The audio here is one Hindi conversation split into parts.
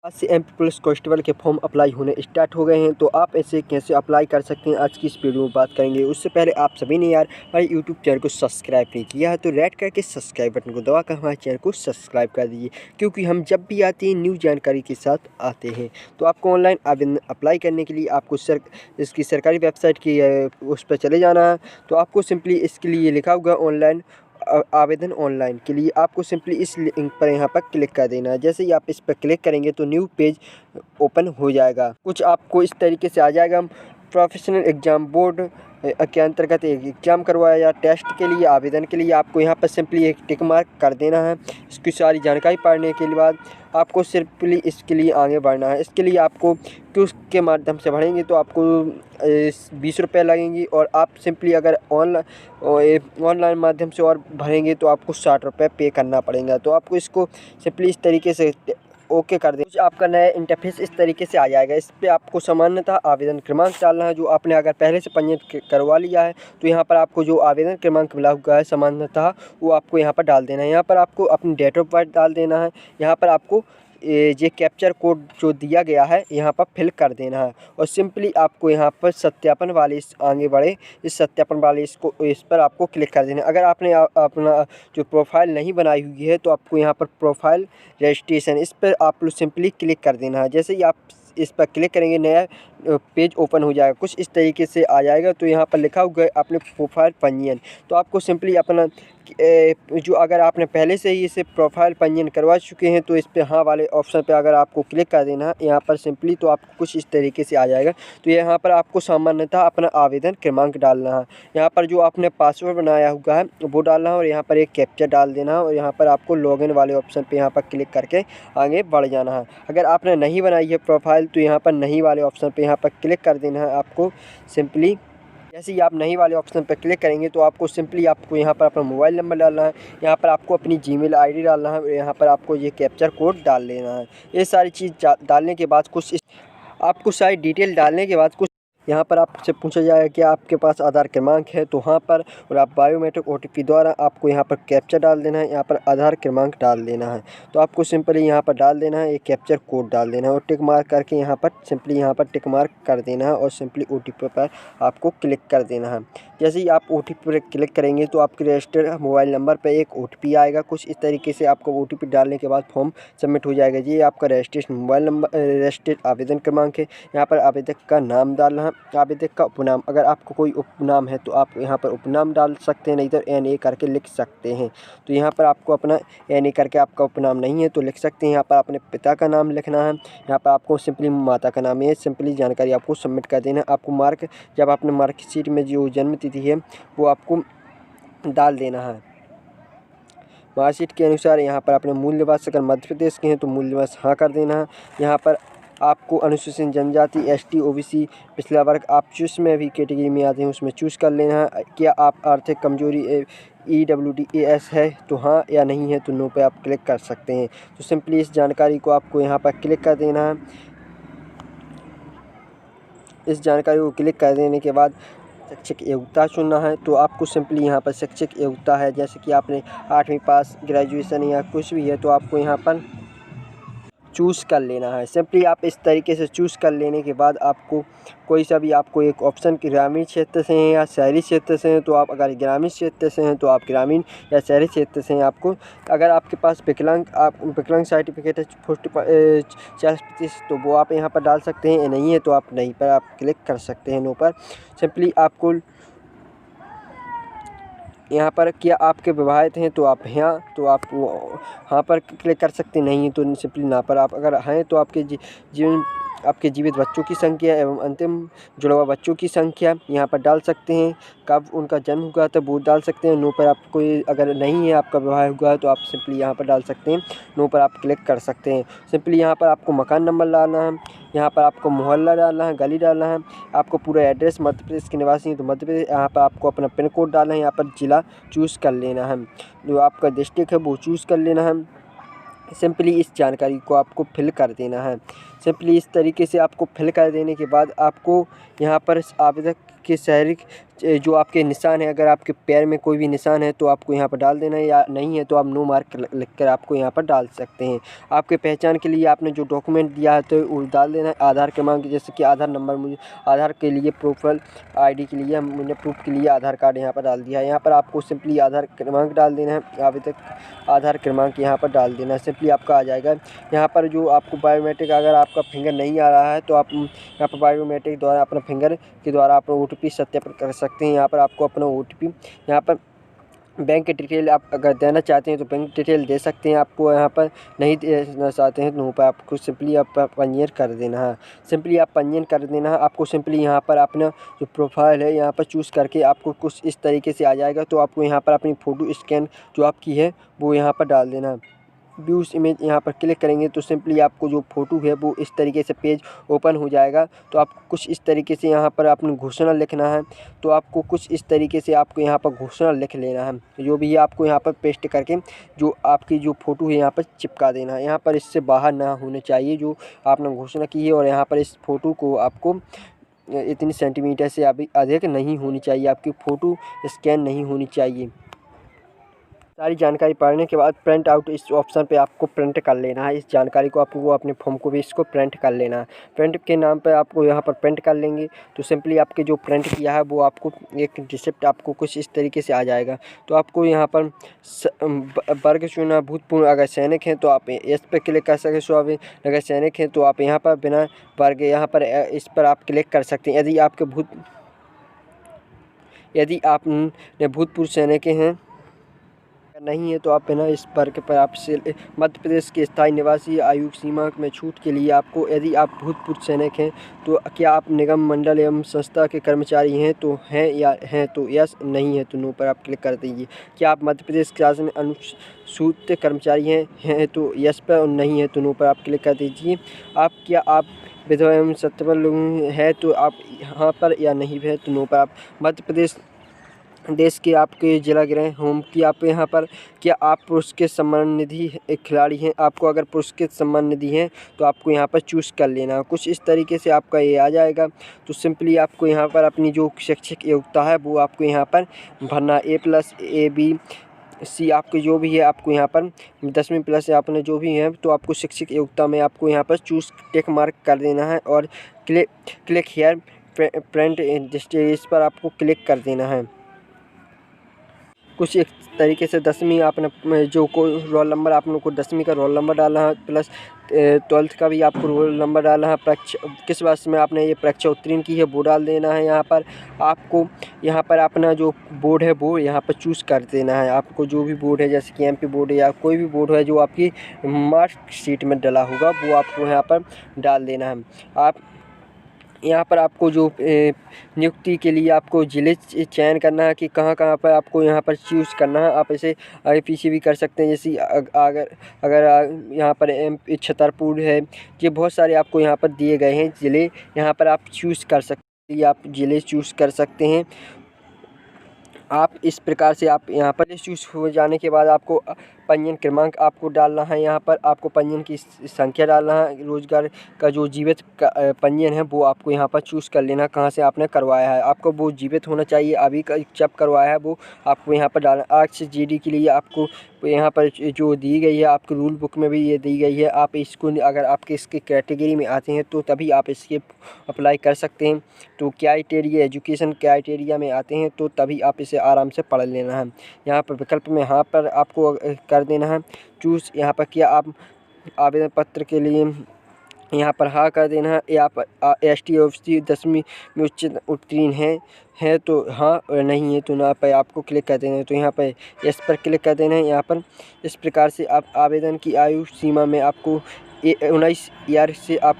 आज से एमपी पुलिस कांस्टेबल के फॉर्म अप्लाई होने स्टार्ट हो गए हैं। तो आप ऐसे कैसे अप्लाई कर सकते हैं, आज की इस वीडियो में बात करेंगे। उससे पहले आप सभी ने यार हमारे यूट्यूब चैनल को सब्सक्राइब नहीं किया है तो रेड करके सब्सक्राइब बटन को दबाकर हमारे चैनल को सब्सक्राइब कर दीजिए, क्योंकि हम जब भी आते हैं न्यू जानकारी के साथ आते हैं। तो आपको ऑनलाइन आवेदन अप्लाई करने के लिए आपको इसकी सरकारी वेबसाइट की उस पर चले जाना है। तो आपको सिंपली इसके लिए लिखा होगा ऑनलाइन आवेदन ऑनलाइन के लिए आपको सिंपली इस लिंक पर यहाँ पर क्लिक कर देना है। जैसे ही आप इस पर क्लिक करेंगे तो न्यू पेज ओपन हो जाएगा। कुछ आपको इस तरीके से आ जाएगा। प्रोफेशनल एग्जाम बोर्ड के अंतर्गत एक एग्जाम करवाया या टेस्ट के लिए आवेदन के लिए आपको यहाँ पर सिंपली एक टिक मार्क कर देना है। इसकी सारी जानकारी पढ़ने के बाद आपको सिंपली इसके लिए आगे बढ़ना है। इसके लिए आपको क्यूज के माध्यम से भरेंगे तो आपको 20 रुपये लगेंगी, और आप सिंपली अगर ऑनलाइन माध्यम से और भरेंगे तो आपको 60 रुपये पे करना पड़ेगा। तो आपको इसको सिंपली इस तरीके से ओके कर दें। आपका नया इंटरफेस इस तरीके से आ जाएगा। इस पे आपको सामान्यतः आवेदन क्रमांक डालना है। जो आपने अगर पहले से पंजीयन करवा लिया है तो यहाँ पर आपको जो आवेदन क्रमांक मिला हुआ है सामान्यतः वो आपको यहाँ पर डाल देना है। यहाँ पर आपको अपनी डेट ऑफ बर्थ डाल देना है। यहाँ पर आपको ये कैप्चर कोड जो दिया गया है यहाँ पर फिल कर देना है, और सिंपली आपको यहाँ पर सत्यापन वाले इस आगे बढ़े इस सत्यापन वाले इस पर आपको क्लिक कर देना है। अगर आपने अपना जो प्रोफाइल नहीं बनाई हुई है तो आपको यहाँ पर प्रोफाइल रजिस्ट्रेशन इस पर आप सिंपली क्लिक कर देना है। जैसे ही आप इस पर क्लिक करेंगे नया पेज ओपन हो जाएगा, कुछ इस तरीके से आ जाएगा। तो यहाँ पर लिखा हुआ है अपने प्रोफाइल पंजीयन। तो आपको सिंपली अपना जो अगर आपने पहले से ही इसे प्रोफाइल पंजीयन करवा चुके हैं तो इस पे हाँ वाले ऑप्शन पे अगर आपको क्लिक कर देना है यहाँ पर सिंपली, तो आपको कुछ इस तरीके से आ जाएगा। तो यहाँ पर आपको सामान्यतः अपना आवेदन क्रमांक डालना है। यहाँ पर जो आपने पासवर्ड बनाया हुआ है वो डालना है, और यहाँ पर एक कैप्चर डाल देना है, और यहाँ पर आपको लॉगिन वाले ऑप्शन पे यहाँ पर क्लिक करके आगे बढ़ जाना है। अगर आपने नहीं बनाई है प्रोफाइल तो यहाँ पर नहीं वाले ऑप्शन पे यहाँ पर क्लिक कर देना है आपको सिंपली। जैसे ही आप नहीं वाले ऑप्शन पर क्लिक करेंगे तो आपको सिंपली आपको यहाँ पर अपना मोबाइल नंबर डालना है। यहाँ पर आपको अपनी जीमेल आईडी डालना है, और यहाँ पर आपको ये कैप्चर कोड डाल लेना है। ये सारी चीज़ डालने के बाद आपको सारी डिटेल डालने के बाद यहाँ पर आपसे पूछा जाएगा कि आपके पास आधार क्रमांक है, तो हाँ पर, और आप बायोमेट्रिक ओटीपी द्वारा आपको यहाँ पर कैप्चर डाल देना है। यहाँ पर आधार क्रमांक डाल देना है। तो आपको सिंपली यहाँ पर डाल देना है, एक कैप्चर कोड डाल देना है, और टिक मार्क करके यहाँ पर सिंपली यहाँ पर टिक मार्क कर देना है, और सिंपली ओटीपी पर आपको क्लिक कर देना है। जैसे ही आप ओटीपी पर क्लिक करेंगे तो आपके रजिस्टर्ड मोबाइल नंबर पर एक ओटीपी आएगा। कुछ इस तरीके से आपको ओटीपी डालने के बाद फॉर्म सबमिट हो जाएगा। ये आपका रजिस्ट्रेशन मोबाइल नंबर रजिस्टर्ड आवेदन क्रमांक है। यहाँ पर आवेदक का नाम डालना है, आवेदक का उपनाम, अगर आपको कोई उपनाम है तो आप यहाँ पर उपनाम डाल सकते हैं, नहीं तो NA करके लिख सकते हैं। तो यहाँ पर आपको अपना NA करके आपका उपनाम नहीं है तो लिख सकते हैं। यहाँ पर अपने पिता का नाम लिखना है। यहाँ पर आपको सिंपली माता का नाम है। सिंपली जानकारी आपको सबमिट कर देना है। आपको मार्क जब आपने मार्कशीट में जो जन्म तिथि है वो आपको डाल देना है। मार्कशीट के अनुसार यहाँ पर अपने मूल निवास, अगर मध्य प्रदेश के हैं तो मूल निवास हाँ कर देना है। यहाँ पर आपको अनुसूचित जनजाति ST OBC पिछला वर्ग आप चूज में भी कैटेगरी में आते हैं उसमें चूज़ कर लेना है। क्या आप आर्थिक कमजोरी EWDAS है तो हाँ, या नहीं है तो नो पे आप क्लिक कर सकते हैं। तो सिंपली इस जानकारी को आपको यहाँ पर क्लिक कर देना है। इस जानकारी को क्लिक कर देने के बाद शैक्षिक योग्यता चुनना है। तो आपको सिंपली यहाँ पर शैक्षिक योग्यता है, जैसे कि आपने 8वीं पास, ग्रेजुएशन या कुछ भी है तो आपको यहाँ पर चूज़ कर लेना है। सिंपली आप इस तरीके से चूज़ कर लेने के बाद आपको कोई सा भी आपको एक ऑप्शन ग्रामीण क्षेत्र से हैं या शहरी क्षेत्र से हैं तो आप अगर ग्रामीण क्षेत्र से हैं तो आप ग्रामीण या शहरी क्षेत्र से हैं। आपको अगर आपके पास विकलांग सर्टिफिकेट है 40% तो वो आप यहाँ पर डाल सकते हैं, नहीं है तो आप नहीं पर आप क्लिक कर सकते हैं नो पर। सिंपली आपको यहाँ पर क्या आपके विवाहित हैं तो आप यहाँ तो आप हाँ पर क्लिक कर सकते, नहीं है तो सिंपली ना पर। आप अगर हैं तो आपके जीवित बच्चों की संख्या एवं अंतिम जुड़वा बच्चों की संख्या यहाँ पर डाल सकते हैं। कब उनका जन्म हुआ था वो डाल सकते हैं। नो पर आप कोई अगर नहीं है आपका विवाह हुआ है तो आप सिंपली यहाँ पर डाल सकते हैं, नो पर आप क्लिक कर सकते हैं। सिंपली यहाँ पर आपको मकान नंबर डालना है। यहाँ पर आपको मोहल्ला डालना है, गली डालना है। आपको पूरा एड्रेस मध्य प्रदेश के निवासी हैं तो मध्य प्रदेश। यहाँ पर आपको अपना पिन कोड डालना है। यहाँ पर ज़िला चूज़ कर लेना है, जो आपका डिस्ट्रिक्ट है वो चूज़ कर लेना है। सिंपली इस जानकारी को आपको फिल कर देना है। सिंपली इस तरीके से आपको फिल कर देने के बाद आपको यहाँ पर आवेदक के शहरी जो आपके निशान है, अगर आपके पैर में कोई भी निशान है तो आपको यहाँ पर डाल देना है, या नहीं है तो आप नो मार्क लिख कर आपको यहाँ पर डाल सकते हैं। आपके पहचान के लिए आपने जो डॉक्यूमेंट दिया है तो वो डाल देना है। आधार क्रमांक, जैसे कि आधार नंबर, मुझे आधार के लिए प्रोफाइल ID के लिए मैंने प्रूफ के लिए आधार कार्ड यहाँ पर डाल दिया है। यहाँ पर आपको सिंपली आधार क्रमांक डाल देना है, आवेदक आधार क्रमांक यहाँ पर डाल देना है, सिंपली आपका आ जाएगा। यहाँ पर जो आपको बायोमेट्रिक, अगर आपका फिंगर नहीं आ रहा है तो आप यहाँ पर बायोमेट्रिक द्वारा अपना फिंगर के द्वारा अपना OTP सत्यापित कर सकते हैं। यहाँ पर आपको अपना OTP, यहाँ पर बैंक डिटेल आप अगर देना चाहते हैं तो बैंक डिटेल दे सकते हैं। आपको यहाँ पर नहीं देना चाहते हैं तो वहाँ पर आपको सिंपली आप पंजीयन कर देना है। सिंपली आप पंजीयन कर देना है। आपको सिंपली यहाँ पर अपना जो प्रोफाइल है यहाँ पर चूज़ करके आपको कुछ इस तरीके से आ जाएगा। तो आपको यहाँ पर अपनी फ़ोटो स्कैन जो आपकी है वो यहाँ पर डाल देना है। व्यूज़ इमेज यहाँ पर क्लिक करेंगे तो सिंपली आपको जो फ़ोटो है वो इस तरीके से पेज ओपन हो जाएगा। तो आपको कुछ इस तरीके से यहाँ पर अपनी घोषणा लिखना है। तो आपको कुछ इस तरीके से आपको यहाँ पर घोषणा लिख लेना है, जो भी है आपको यहाँ पर पेस्ट करके जो आपकी जो फ़ोटो है यहाँ पर चिपका देना है। यहाँ पर इससे बाहर ना होने चाहिए जो आपने घोषणा की है, और यहाँ पर इस फ़ोटो को आपको इतनी सेंटीमीटर से अभी अधिक नहीं होनी चाहिए, आपकी फ़ोटो स्कैन नहीं होनी चाहिए। सारी जानकारी पढ़ने के बाद प्रिंट आउट इस ऑप्शन पे आपको प्रिंट कर लेना है। इस जानकारी को आपको वो अपने फॉर्म को भी इसको प्रिंट कर लेना है। प्रिंट के नाम पे आपको यहाँ पर प्रिंट कर लेंगे तो सिंपली आपके जो प्रिंट किया है वो आपको एक रिसिप्ट आपको कुछ इस तरीके से आ जाएगा। तो आपको यहाँ पर वर्ग चुना भूतपूर्व अगर सैनिक हैं तो आप इस पर क्लिक कर सकते हैं। स्वाभाविक अगर सैनिक हैं तो आप यहाँ पर बिना वर्ग यहाँ पर इस पर आप क्लिक कर सकते हैं। यदि आप भूतपूर्व सैनिक हैं, नहीं है तो आप बिना इस वर्ग पर आप से मध्य प्रदेश के स्थायी निवासी आयु सीमा में छूट के लिए आपको, यदि आप भूतपूर्व सैनिक हैं तो क्या आप निगम मंडल एवं संस्था के कर्मचारी हैं तो हैं तो यस, नहीं है तो नो पर आप क्लिक कर दीजिए। क्या आप मध्य प्रदेश शासन अनुसूचित कर्मचारी हैं तो यस पर, और नहीं है तो नो पर आप क्लिक कर दीजिए। क्या आप विधवा एवं सत्पाल है तो आप यहाँ पर, या नहीं है तो नो पर आप मध्य प्रदेश देश के आपके जिला गृह होम की आप यहाँ पर, क्या आप पुरस्कृत सम्मान निधि एक खिलाड़ी हैं, आपको अगर पुरस्कृत सम्मान निधि हैं तो आपको यहाँ पर चूज़ कर लेना। कुछ इस तरीके से आपका ये आ जाएगा। तो सिंपली आपको यहाँ पर अपनी जो शैक्षिक योग्यता है वो आपको यहाँ पर भरना। A+ A B C आपके जो भी है आपको यहाँ पर 10वीं प्लस आपने जो भी है तो आपको शैक्षिक योग्यता में आपको यहाँ पर चूज़ टिक मार्क कर देना है, और क्लिक हियर प्रिंट इस पर आपको क्लिक कर देना है। कुछ एक तरीके से 10वीं आपने जो कोई रोल नंबर, आप लोग को 10वीं का रोल नंबर डालना है, प्लस 12th का भी आपको रोल नंबर डालना है। परीक्षा किस वर्ष में आपने ये परीक्षा उत्तीर्ण की है वो डाल देना है। यहाँ पर आपको यहाँ पर अपना जो बोर्ड है वो यहाँ पर चूज़ कर देना है। आपको जो भी बोर्ड है, जैसे कि MP बोर्ड या कोई भी बोर्ड है जो आपकी मार्कशीट में डला होगा वो आपको यहाँ पर डाल देना है। आप यहाँ पर आपको जो नियुक्ति के लिए आपको ज़िले चयन करना है कि कहाँ पर आपको यहाँ पर चूज़ करना है। आप इसे आगे पीछे भी कर सकते हैं, जैसे अगर यहाँ पर MP छतरपुर है, ये बहुत सारे आपको यहाँ पर दिए गए हैं ज़िले, यहाँ पर आप चूज़ कर सकते हैं, आप ज़िले चूज़ कर सकते हैं। आप इस प्रकार से आप यहाँ पर चूज़ हो जाने के बाद आपको पंजीयन क्रमांक आपको डालना है। यहाँ पर आपको पंजीयन की संख्या डालना है। रोजगार का जो जीवित पंजीयन है वो आपको यहाँ पर चूज़ कर लेना, कहाँ से आपने करवाया है। आपको वो जीवित होना चाहिए, अभी का जब करवाया है वो आपको यहाँ पर डालना। आज से GD के लिए आपको यहाँ पर जो दी गई है आपकी रूल बुक में भी ये दी गई है। आप इसको अगर आपके इसके कैटेगरी में आते हैं तो तभी आप इसके अप्लाई कर सकते हैं। तो क्राइटेरिया एजुकेशन क्राइटेरिया में आते हैं तो तभी आप इसे आराम से पढ़ लेना है। यहाँ पर विकल्प में यहाँ पर आपको कर देना है चूज़। यहाँ पर क्या आप आवेदन पत्र के लिए यहाँ पर हाँ कर देना है, या आप ST OBC 10वीं में उच्च उत्तीर्ण है तो हाँ, और नहीं है तो ना पर आपको क्लिक कर देना है। तो यहाँ पर इस पर क्लिक कर देना है। यहाँ पर इस प्रकार से आप आवेदन की आयु सीमा में आपको 19 ईयर से आप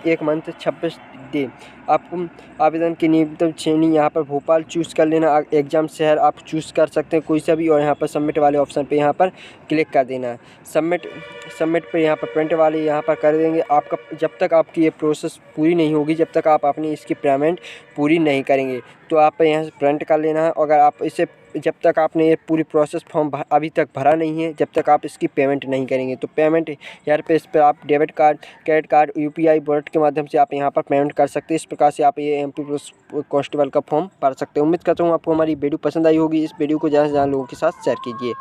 1 मंथ 26 डे आपको आवेदन की न्यूनतम श्रेणी यहाँ पर भोपाल चूज़ कर लेना। एग्ज़ाम शहर आप चूज़ कर सकते हैं कोई सा भी, और यहाँ पर सबमिट वाले ऑप्शन पे यहाँ पर क्लिक कर देना है। सबमिट पे यहाँ पर प्रिंट वाले यहाँ पर कर देंगे। आपका जब तक आपकी ये प्रोसेस पूरी नहीं होगी, जब तक आप अपनी इसकी पेमेंट पूरी नहीं करेंगे तो आप यहाँ से प्रिंट कर लेना है। अगर आप इसे जब तक आपने ये पूरी प्रोसेस फॉर्म अभी तक भरा नहीं है, जब तक आप इसकी पेमेंट नहीं करेंगे तो पेमेंट यहाँ पे इस पर आप debit card, credit card, UPI wallet के माध्यम से आप यहाँ पर पेमेंट कर सकते हैं। इस प्रकार से आप ये MP पुलिस कांस्टेबल का फॉर्म भर सकते हैं। उम्मीद करता हूँ आपको हमारी वीडियो पसंद आई होगी। इस वीडियो को ज़्यादा से ज़्यादा लोगों के साथ शेयर कीजिए।